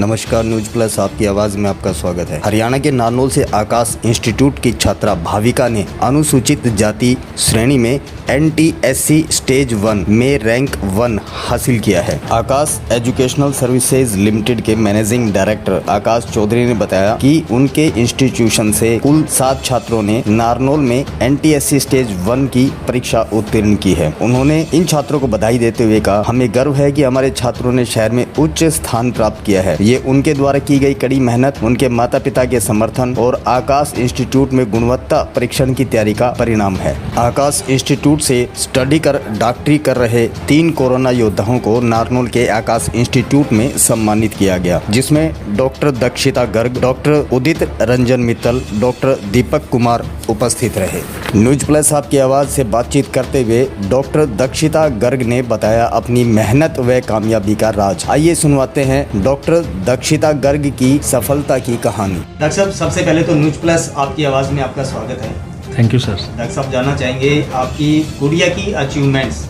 नमस्कार, news plus आपकी आवाज में आपका स्वागत है। हरियाणा के नारनौल से आकाश इंस्टीट्यूट की छात्रा भाविका ने अनुसूचित जाति श्रेणी में NTSC स्टेज 1 में रैंक 1 हासिल किया है। आकाश एजुकेशनल सर्विसेज लिमिटेड के मैनेजिंग डायरेक्टर आकाश चौधरी ने बताया कि उनके इंस्टीट्यूशन से कुल 7 छात्रों ने नारनौल में NTSC स्टेज 1 की परीक्षा उत्तीर्ण की है। उन्होंने इन छात्रों को बधाई देते हुए कहा, हमें गर्व है कि हमारे छात्रों ने शहर में उच्च स्थान प्राप्त किया है। ये उनके द्वारा की गई कड़ी मेहनत, उनके माता पिता के समर्थन और आकाश इंस्टीट्यूट में गुणवत्ता परीक्षण की तैयारी का परिणाम है। आकाश इंस्टीट्यूट से स्टडी कर डॉक्टरी कर रहे 3 कोरोना योद्धाओं को नारनौल के आकाश इंस्टीट्यूट में सम्मानित किया गया, जिसमें डॉक्टर दक्षिता गर्ग, डॉक्टर उदित रंजन मित्तल, डॉक्टर दीपक कुमार उपस्थित रहे। न्यूज प्लस आपकी आवाज से बातचीत करते हुए डॉक्टर दक्षिता गर्ग ने बताया अपनी मेहनत व कामयाबी का राज। आइए सुनवाते हैं डॉक्टर दक्षिता गर्ग की सफलता की कहानी। डॉक्टर साहब, सबसे पहले तो न्यूज प्लस आपकी आवाज में आपका स्वागत है। Thank you sir. डॉक्टर साहब, जानना चाहेंगे आपकी गुड़िया की अचीवमेंट्स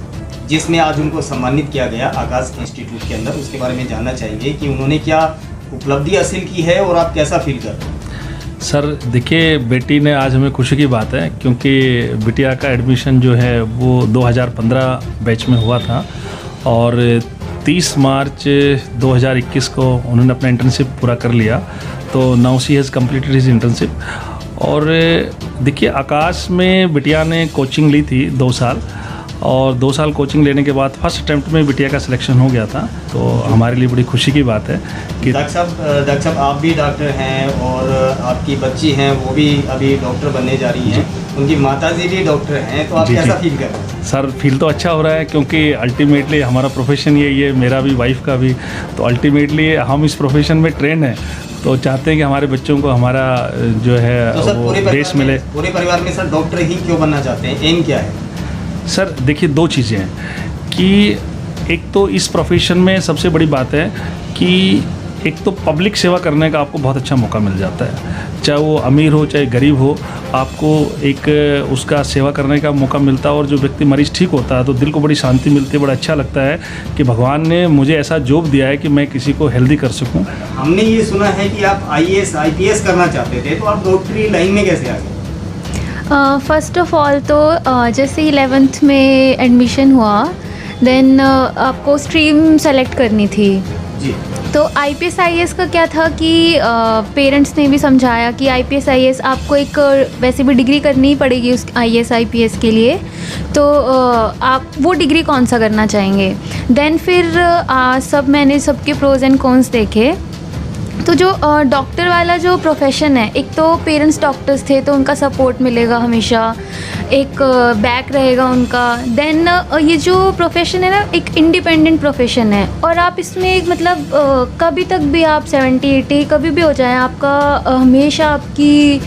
जिसमें आज उनको सम्मानित किया गया आकाश इंस्टीट्यूट के अंदर, उसके बारे में जानना चाहेंगे कि उन्होंने क्या उपलब्धि हासिल की है और आप कैसा फील कर रहे हैं? सर देखिए, बेटी ने आज हमें खुशी की बात है क्योंकि बिटिया का एडमिशन जो है वो 2015 बैच में हुआ था और 30 मार्च 2021 को उन्होंने अपना इंटर्नशिप पूरा कर लिया। तो now she has completed his internship. और देखिए, आकाश में बिटिया ने कोचिंग ली थी 2 साल और 2 साल कोचिंग लेने के बाद फर्स्ट अटेम्प्ट में बिटिया का सिलेक्शन हो गया था। तो हमारे लिए बड़ी खुशी की बात है कि डॉक्टर साहब आप भी डॉक्टर हैं और आपकी बच्ची हैं वो भी अभी डॉक्टर बनने जा रही हैं, उनकी माताजी भी डॉक्टर हैं, तो आप कैसा फील कर रहे हैं? सर फील तो अच्छा हो रहा है क्योंकि अल्टीमेटली हमारा प्रोफेशन यही है, मेरा भी वाइफ का भी। तो अल्टीमेटली हम इस प्रोफेशन में ट्रेन हैं, तो चाहते हैं कि हमारे बच्चों को हमारा जो है तो वो बेस मिले। पूरे परिवार में सर डॉक्टर ही क्यों बनना चाहते हैं, एम क्या है? सर देखिए, 2 चीज़ें हैं कि एक तो इस प्रोफेशन में सबसे बड़ी बात है कि एक तो पब्लिक सेवा करने का आपको बहुत अच्छा मौका मिल जाता है, चाहे वो अमीर हो चाहे गरीब हो, आपको एक उसका सेवा करने का मौका मिलता है। और जो व्यक्ति मरीज़ ठीक होता है तो दिल को बड़ी शांति मिलती है, बड़ा अच्छा लगता है कि भगवान ने मुझे ऐसा जॉब दिया है कि मैं किसी को हेल्दी कर सकूं। हमने ये सुना है कि आप IAS IPS करना चाहते थे, तो आप डॉक्टरी लाइन में कैसे आ गए? फर्स्ट ऑफ ऑल तो जैसे 11th में एडमिशन हुआ, देन आपको स्ट्रीम सेलेक्ट करनी थी जी। तो IPS IAS का क्या था कि पेरेंट्स ने भी समझाया कि IPS IAS आपको एक वैसे भी डिग्री करनी ही पड़ेगी उस IAS IPS के लिए, तो आप वो डिग्री कौन सा करना चाहेंगे। देन फिर मैंने सबके प्रोज एंड कॉन्स देखे। तो जो डॉक्टर वाला जो प्रोफेशन है, एक तो पेरेंट्स डॉक्टर्स थे तो उनका सपोर्ट मिलेगा हमेशा, एक बैक रहेगा उनका। देन ये जो प्रोफेशन है ना, एक इंडिपेंडेंट प्रोफेशन है और आप इसमें एक मतलब कभी तक भी आप 70-80 कभी भी हो जाए, आपका हमेशा आपकी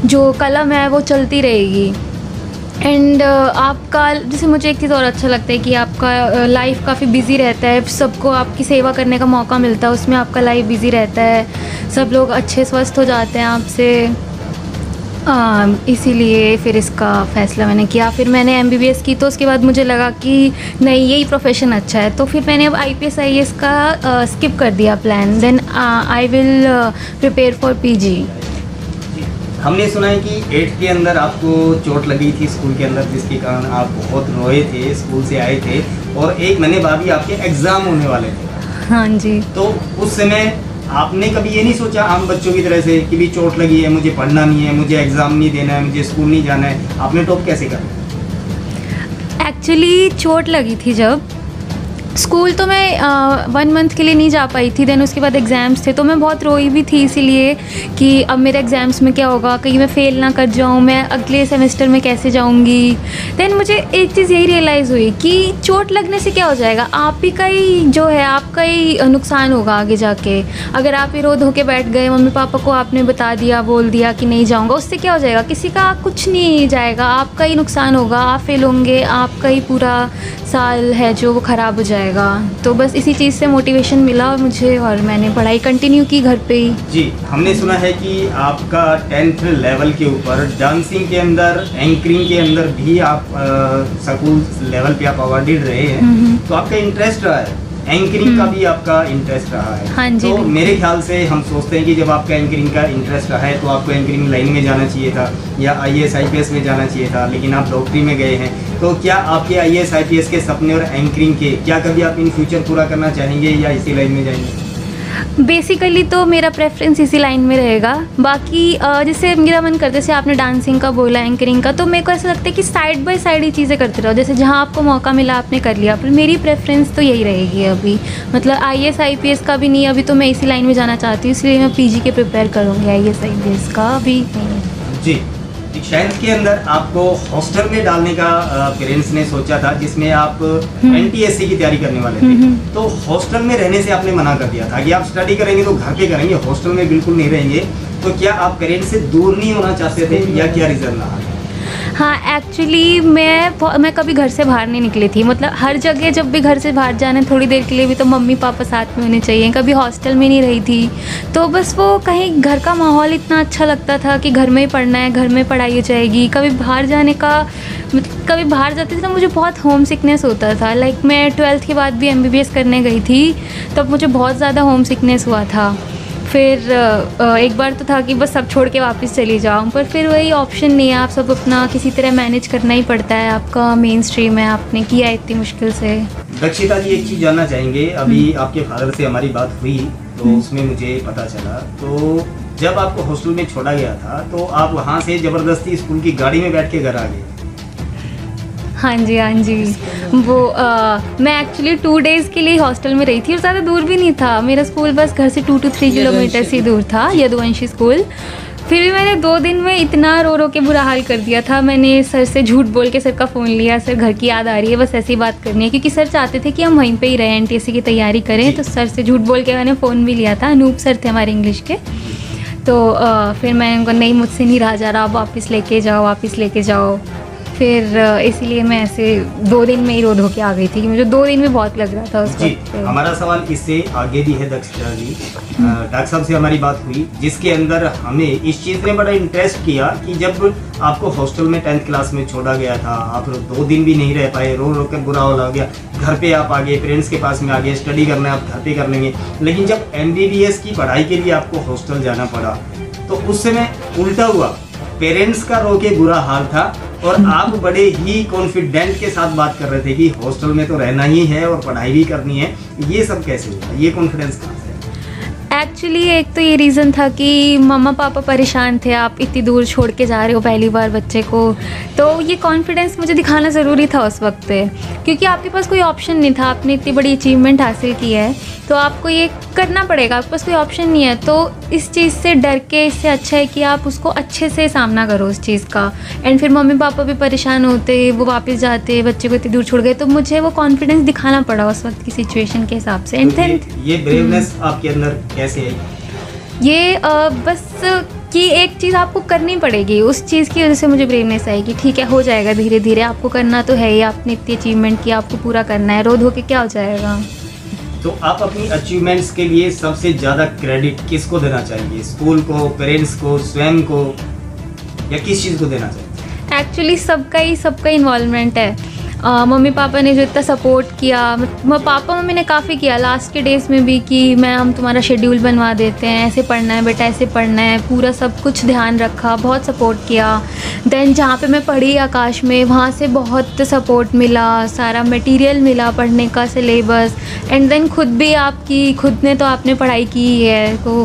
जो कलम है वो चलती रहेगी। एंड आपका जैसे मुझे एक चीज़ और अच्छा लगता है कि आपका लाइफ काफ़ी बिज़ी रहता है, सबको आपकी सेवा करने का मौका मिलता है, उसमें आपका लाइफ बिज़ी रहता है, सब लोग अच्छे स्वस्थ हो जाते हैं आपसे। इसीलिए फिर इसका फ़ैसला मैंने किया। फिर मैंने MBBS की, तो उसके बाद मुझे लगा कि नहीं यही प्रोफेशन अच्छा है, तो फिर मैंने अब IPS IAS का स्किप कर दिया plan. Then I will prepare for PG। हमने सुना है कि 8th के अंदर आपको चोट लगी थी स्कूल के अंदर, जिसके कारण आप बहुत रोए थे, स्कूल से आए थे और 1 महीने बाद ही आपके एग्ज़ाम होने वाले थे। हाँ जी। तो उस समय आपने कभी ये नहीं सोचा आम बच्चों की तरह से कि भी चोट लगी है, मुझे पढ़ना नहीं है, मुझे एग्ज़ाम नहीं देना है, मुझे स्कूल नहीं जाना है, आपने टॉप कैसे करा? एक्चुअली चोट लगी थी जब स्कूल, तो मैं 1 मंथ के लिए नहीं जा पाई थी। देन उसके बाद एग्ज़ाम्स थे तो मैं बहुत रोई भी थी, इसीलिए कि अब मेरे एग्ज़ाम्स में क्या होगा, कहीं मैं फ़ेल ना कर जाऊँ, मैं अगले सेमेस्टर में कैसे जाऊँगी। देन मुझे एक चीज़ यही रियलाइज़ हुई कि चोट लगने से क्या हो जाएगा, आप ही का ही जो है आपका ही नुकसान होगा आगे जाके। अगर आप ही रो धो के बैठ गए, मम्मी पापा को आपने बता दिया, बोल दिया कि नहीं जाऊँगा, उससे क्या हो जाएगा, किसी का कुछ नहीं जाएगा, आपका ही नुकसान होगा, आप फेल होंगे, आपका ही पूरा साल है जो वो ख़राब हो जाएगा। तो बस इसी चीज़ से मोटिवेशन मिला मुझे और मैंने पढ़ाई कंटिन्यू की घर पे ही। जी, हमने सुना है कि आपका 10th लेवल के ऊपर डांसिंग के अंदर, एंकरिंग के अंदर भी आप स्कूल लेवल पे आप अवार्डेड रहे हैं, तो आपका इंटरेस्ट रहा है एंकरिंग का भी आपका इंटरेस्ट रहा है। हाँ जी, तो बिल्कुल। मेरे ख्याल से हम सोचते हैं कि जब आपका एंकरिंग का इंटरेस्ट रहा है तो आपको एंकरिंग लाइन में जाना चाहिए था या IAS IPS में जाना चाहिए था, लेकिन आप डॉक्टरी में गए हैं। तो क्या आपके IAS IPS के सपने और एंकरिंग के क्या कभी आप इन फ्यूचर पूरा करना चाहेंगे या इसी लाइन में जाएंगे? बेसिकली तो मेरा प्रेफरेंस इसी लाइन में रहेगा। बाकी जैसे मेरा मन करता है, जैसे आपने डांसिंग का बोला, एंकरिंग का, तो मेरे को ऐसा लगता है कि साइड बाय साइड ही चीज़ें करते रहो। जैसे जहाँ आपको मौका मिला आपने कर लिया, पर मेरी प्रेफरेंस तो यही रहेगी अभी। मतलब IAS IPS का भी नहीं, अभी तो मैं इसी लाइन में जाना चाहती हूँ, इसलिए मैं PG के प्रिपेयर करूँगी। IAS IPS का अभी नहीं। जी, दीक्षांत के अंदर आपको हॉस्टल में डालने का पेरेंट्स ने सोचा था, जिसमें आप NTSC की तैयारी करने वाले थे। तो हॉस्टल में रहने से आपने मना कर दिया था कि आप स्टडी करेंगे तो घर पे करेंगे, हॉस्टल में बिल्कुल नहीं रहेंगे। तो क्या आप पेरेंट्स से दूर नहीं होना चाहते थे या क्या रीज़न रहा? हाँ, एक्चुअली मैं कभी घर से बाहर नहीं निकली थी। मतलब हर जगह जब भी घर से बाहर जाना थोड़ी देर के लिए भी, तो मम्मी पापा साथ में होने चाहिए। कभी हॉस्टल में नहीं रही थी, तो बस वो कहीं घर का माहौल इतना अच्छा लगता था कि घर में ही पढ़ना है, घर में पढ़ाई हो जाएगी। कभी बाहर जाने का, कभी बाहर जाती थी तो मुझे बहुत होम सिकनेस होता था। लाइक मैं 12th के बाद भी MBBS करने गई थी, तब मुझे बहुत ज़्यादा होम सिकनेस हुआ था। फिर एक बार तो था कि बस सब छोड़ के वापस चली जाऊँ, पर फिर वही ऑप्शन नहीं है। आप सब अपना किसी तरह मैनेज करना ही पड़ता है। आपका मेन स्ट्रीम है, आपने किया इतनी मुश्किल से। दक्षिता जी, एक चीज़ जानना चाहेंगे। अभी आपके फादर से हमारी बात हुई तो उसमें मुझे पता चला, तो जब आपको हॉस्टल में छोड़ा गया था तो आप वहाँ से ज़बरदस्ती स्कूल की गाड़ी में बैठ के घर आ गए। हाँ जी, हाँ जी। वो मैं एक्चुअली 2 डेज़ के लिए हॉस्टल में रही थी, और ज़्यादा दूर भी नहीं था। मेरा स्कूल बस घर से 2 to 3 किलोमीटर से दूर था, यदुवंशी स्कूल। फिर भी मैंने 2 दिन में इतना रो रो के बुरा हाल कर दिया था। मैंने सर से झूठ बोल के सर का फ़ोन लिया, सर घर की याद आ रही है, बस ऐसी बात करनी है, क्योंकि सर चाहते थे कि हम वहीं पे ही रहें, NTSC की तैयारी करें। तो सर से झूठ बोल के मैंने फ़ोन भी लिया था। अनूप सर थे हमारे इंग्लिश के। तो फिर मैं उनको, नहीं मुझसे नहीं रहा जा रहा, आप वापस लेके जाओ, वापस लेके जाओ। फिर इसीलिए मैं ऐसे 2 दिन में ही रो धो के आ गई थी, कि मुझे 2 दिन में बहुत लग रहा था उस जी। वक्त पे। हमारा सवाल इससे आगे भी है दक्षिता जी। डॉक्टर साहब से हमारी बात हुई, जिसके अंदर हमें इस चीज़ ने बड़ा इंटरेस्ट किया कि जब आपको हॉस्टल में 10th क्लास में छोड़ा गया था, आप 2 दिन भी नहीं रह पाए, रो रो कर बुरा हो गया, घर पे आप आ गए, पेरेंट्स के पास में आ गए, स्टडी करना है आप घर पे कर लेंगे। लेकिन जब MBBS की पढ़ाई के लिए आपको हॉस्टल जाना पड़ा, तो उस समय उल्टा हुआ। पेरेंट्स का रो के बुरा हाल था और आप बड़े ही कॉन्फिडेंट के साथ बात कर रहे थे कि हॉस्टल में तो रहना ही है और पढ़ाई भी करनी है। ये सब कैसे हुआ? ये कॉन्फिडेंस कहाँ से? एक्चुअली एक तो ये रीज़न था कि मम्मा पापा परेशान थे, आप इतनी दूर छोड़ के जा रहे हो पहली बार बच्चे को। तो ये कॉन्फिडेंस मुझे दिखाना ज़रूरी था उस वक्त पे, क्योंकि आपके पास कोई ऑप्शन नहीं था। आपने इतनी बड़ी अचीवमेंट हासिल की है, तो आपको ये करना पड़ेगा, आपके पास कोई ऑप्शन नहीं है। तो इस चीज़ से डर के, इससे अच्छा है कि आप उसको अच्छे से सामना करो उस चीज़ का। एंड फिर मम्मी पापा भी परेशान होते, वो वापस जाते, बच्चे को इतनी दूर छोड़ गए, तो मुझे वो कॉन्फिडेंस दिखाना पड़ा उस वक्त की सिचुएशन के हिसाब से। एंड देन ये ब्रेवनेस आपके अंदर कैसे आई? ये बस कि एक चीज़ आपको करनी पड़ेगी, उस चीज़ की वजह से मुझे ब्रेवनेस आई कि ठीक है, हो जाएगा धीरे धीरे, आपको करना तो है ही, आपने इतनी अचीवमेंट की, आपको पूरा करना है, रो धो के क्या हो जाएगा। तो आप अपनी अचीवमेंट्स के लिए सबसे ज़्यादा क्रेडिट किसको देना चाहेंगे? स्कूल को, पेरेंट्स को, स्वयं को, या किस चीज़ को देना चाहेंगे? एक्चुअली सबका इन्वॉल्वमेंट है। मम्मी पापा ने जो इतना सपोर्ट किया, पापा मम्मी ने काफ़ी किया लास्ट के डेज़ में भी, कि हम तुम्हारा शेड्यूल बनवा देते हैं, ऐसे पढ़ना है बेटा, ऐसे पढ़ना है, पूरा सब कुछ ध्यान रखा, बहुत सपोर्ट किया। देन जहाँ पे मैं पढ़ी आकाश में, वहाँ से बहुत सपोर्ट मिला, सारा मटेरियल मिला पढ़ने का, सिलेबस। एंड देन खुद ने तो आपने पढ़ाई की ही है, तो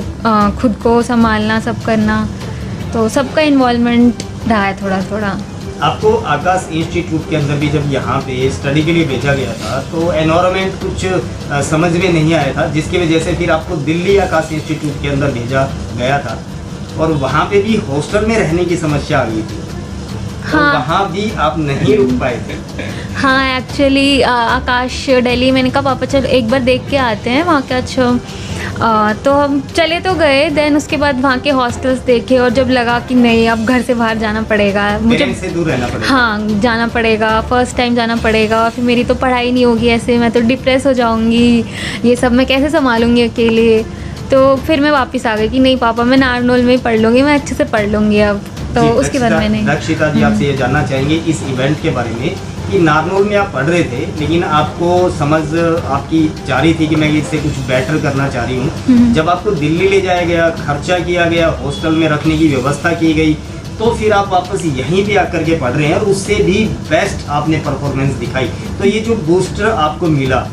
खुद को संभालना, सब करना, तो सबका इन्वॉल्वमेंट रहा है थोड़ा थोड़ा। आपको आकाश इंस्टीट्यूट के अंदर भी जब यहाँ पे स्टडी के लिए भेजा गया था, तो एनवायरनमेंट कुछ समझ में नहीं आया था, जिसकी वजह से फिर आपको दिल्ली आकाश इंस्टीट्यूट के अंदर भेजा गया था, और वहाँ पे भी हॉस्टल में रहने की समस्या आ गई थी। हाँ। तो वहाँ भी आप नहीं रुक पाए थे। हाँ, एक्चुअली आकाश दिल्ली, मैंने कहा पापा चलो एक बार देख के आते हैं वहाँ का। अच्छा, तो हम चले तो गए। देन उसके बाद वहाँ के हॉस्टल्स देखे, और जब लगा कि नहीं, अब घर से बाहर जाना पड़ेगा, मुझे पेरेंट्स से दूर रहना पड़ेगा। हाँ, जाना पड़ेगा, फर्स्ट टाइम जाना पड़ेगा, फिर मेरी तो पढ़ाई नहीं होगी, ऐसे मैं तो डिप्रेस हो जाऊँगी, ये सब मैं कैसे संभालूँगी अकेले। तो फिर मैं वापस आ गई कि नहीं पापा, मैं नारनौल में ही पढ़ लूँगी, मैं अच्छे से पढ़ लूँगी अब। तो जी, उसके बाद मैंने दक्षिता जी आपसे ये जानना चाहेंगे इस इवेंट के बारे में कि नारनौल में आप पढ़ रहे थे, लेकिन आपको समझ आपकी जा रही थी कि मैं इससे कुछ बेटर करना चाह रही हूँ। जब आपको दिल्ली ले जाया गया, खर्चा किया गया, हॉस्टल में रखने की व्यवस्था की गई, तो फिर आप वापस यहीं पे आकर के पढ़ रहे हैं और उससे भी बेस्ट आपने परफॉर्मेंस दिखाई। तो ये जो बूस्टर आपको मिला,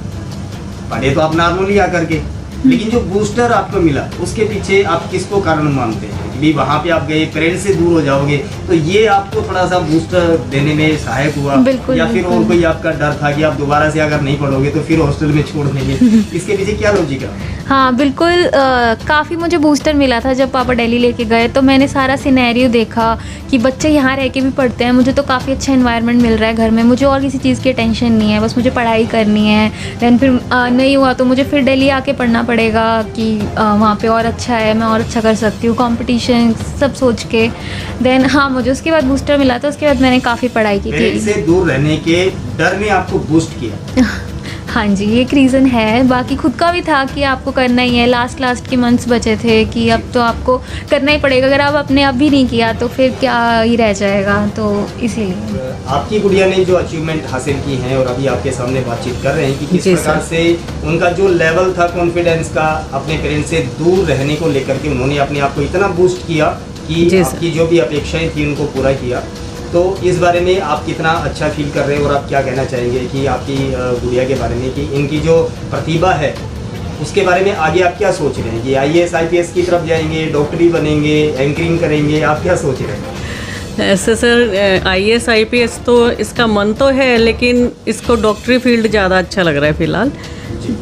पढ़े तो आप नारनौल ही आकर के, लेकिन जो बूस्टर आपको मिला उसके पीछे आप किसको कारण मानते हैं? कि वहाँ पे आप गए, पेरेंट्स से दूर हो जाओगे, तो ये आपको थोड़ा सा बूस्टर देने में सहायक हुआ, बिल्कुल, या फिर और कोई आपका डर था कि आप दोबारा से अगर नहीं पढ़ोगे तो फिर हॉस्टल में छोड़ देंगे? इसके पीछे क्या लॉजिक है? हाँ बिल्कुल, काफ़ी मुझे बूस्टर मिला था जब पापा दिल्ली लेके गए, तो मैंने सारा सिनेरियो देखा कि बच्चे यहाँ रह के भी पढ़ते हैं, मुझे तो काफ़ी अच्छा इन्वायरमेंट मिल रहा है घर में, मुझे और किसी चीज़ की टेंशन नहीं है, बस मुझे पढ़ाई करनी है। दैन फिर नहीं हुआ तो मुझे फिर दिल्ली आके पढ़ना पड़ेगा कि वहाँ पे और अच्छा है, मैं और अच्छा कर सकती हूँ, कंपटीशन सब सोच के। देन हाँ, मुझे उसके बाद बूस्टर मिला था, उसके बाद मैंने काफ़ी पढ़ाई की पेरेंट्स थी। से दूर रहने के डर ने आपको बूस्ट किया? हाँ जी, एक रीज़न है, बाकी खुद का भी था कि आपको करना ही है। लास्ट के मंथ्स बचे थे कि अब तो आपको करना ही पड़ेगा, अगर आप अपने आप भी नहीं किया तो फिर क्या ही रह जाएगा, तो इसीलिए। आपकी गुड़िया ने जो अचीवमेंट हासिल की हैं और अभी आपके सामने बातचीत कर रहे हैं कि किस प्रकार से उनका जो लेवल था कॉन्फिडेंस का, अपने पेरेंट्स से दूर रहने को लेकर के उन्होंने अपने आप को इतना बूस्ट किया कि आपकी जो भी अपेक्षाएं थी उनको पूरा किया। तो इस बारे में आप कितना अच्छा फील कर रहे हैं और आप क्या कहना चाहेंगे कि आपकी गुड़िया के बारे में, कि इनकी जो प्रतिभा है उसके बारे में आगे आप क्या सोच रहे हैं? कि IAS IPS की तरफ जाएंगे, डॉक्टरी बनेंगे, एंकरिंग करेंगे, आप क्या सोच रहे हैं? ऐसे सर IAS IPS तो इसका मन तो है, लेकिन इसको डॉक्टरी फील्ड ज़्यादा अच्छा लग रहा है फ़िलहाल।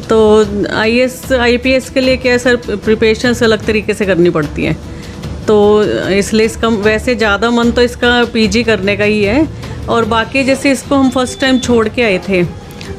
तो IAS IPS के लिए क्या है सर, प्रिपरेशन अलग तरीके से करनी पड़ती है, तो इसलिए इसका वैसे ज़्यादा मन तो इसका PG करने का ही है। और बाकी जैसे इसको हम फर्स्ट टाइम छोड़ के आए थे,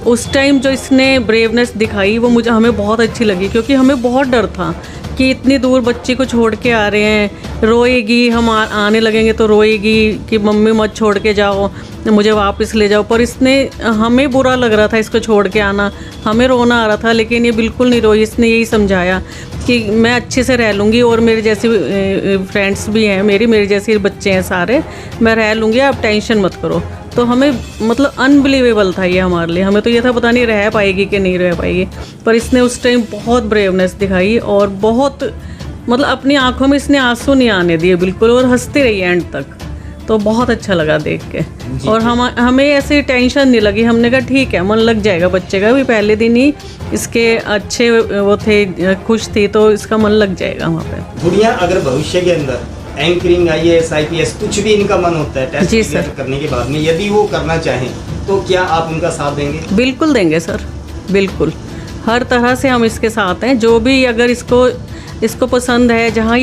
उस टाइम जो इसने ब्रेवनेस दिखाई वो हमें बहुत अच्छी लगी, क्योंकि हमें बहुत डर था कि इतनी दूर बच्ची को छोड़ के आ रहे हैं, रोएगी, हम आने लगेंगे तो रोएगी कि मम्मी मत छोड़ के जाओ, मुझे वापस ले जाओ। पर इसने, हमें बुरा लग रहा था इसको छोड़ के आना, हमें रोना आ रहा था, लेकिन ये बिल्कुल नहीं रोई। इसने यही समझाया कि मैं अच्छे से रह लूँगी और मेरे जैसे फ्रेंड्स भी हैं, मेरे जैसे बच्चे हैं सारे, मैं रह लूँगी, आप टेंशन मत करो। तो हमें मतलब अनबिलीवेबल था ये हमारे लिए, हमें तो ये था पता नहीं रह पाएगी कि नहीं रह पाएगी। पर इसने उस टाइम बहुत ब्रेवनेस दिखाई और बहुत मतलब अपनी आंखों में इसने आंसू नहीं आने दिए बिल्कुल, और हंसती रही एंड तक। तो बहुत अच्छा लगा देख के, और हमें ऐसी टेंशन नहीं लगी। हमने कहा ठीक है, मन लग जाएगा बच्चे का भी, पहले दिन ही इसके अच्छे वो थे, खुश थी, तो इसका मन लग जाएगा वहाँ पे। गुड़िया अगर भविष्य के अंदर एंकरिंग, IAS IPS कुछ भी इनका मन होता है टेस्ट क्लियर करने के बाद में, यदि वो करना चाहें तो क्या आप उनका साथ देंगे? बिल्कुल देंगे सर, बिल्कुल, हर तरह से हम इसके साथ हैं। जो भी अगर इसको पसंद है, जहाँ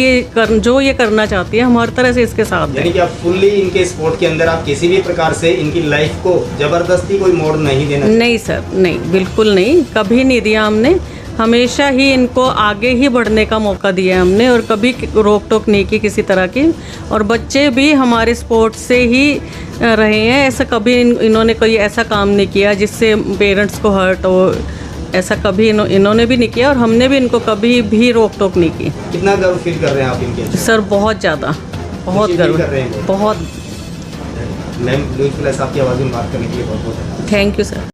जो ये करना चाहती है, हम हर तरह से इसके साथ हैं। यानी कि आप फुल्ली इनके स्पोर्ट के अंदर, आप किसी भी प्रकार से इनकी लाइफ को जबरदस्ती कोई मोड़ नहीं देना? नहीं सर, नहीं, बिल्कुल नहीं, कभी नहीं दिया हमने। हमेशा ही इनको आगे ही बढ़ने का मौका दिया हमने, और कभी रोक टोक नहीं की किसी तरह की। और बच्चे भी हमारे स्पोर्ट से ही रहे हैं, ऐसा कभी इन्होंने कोई ऐसा काम नहीं किया जिससे पेरेंट्स को हर्ट हो, ऐसा कभी इन्होंने भी नहीं किया, और हमने भी इनको कभी भी रोक टोक नहीं की। कितना गर्व फील कर रहे हैं आप इनके? सर बहुत ज़्यादा, बहुत गर्व कर रहे हैं, बहुत। मैम, न्यूज़ प्लस आपकी आवाज़ में बात करने के लिए बहुत बहुत थैंक यू सर।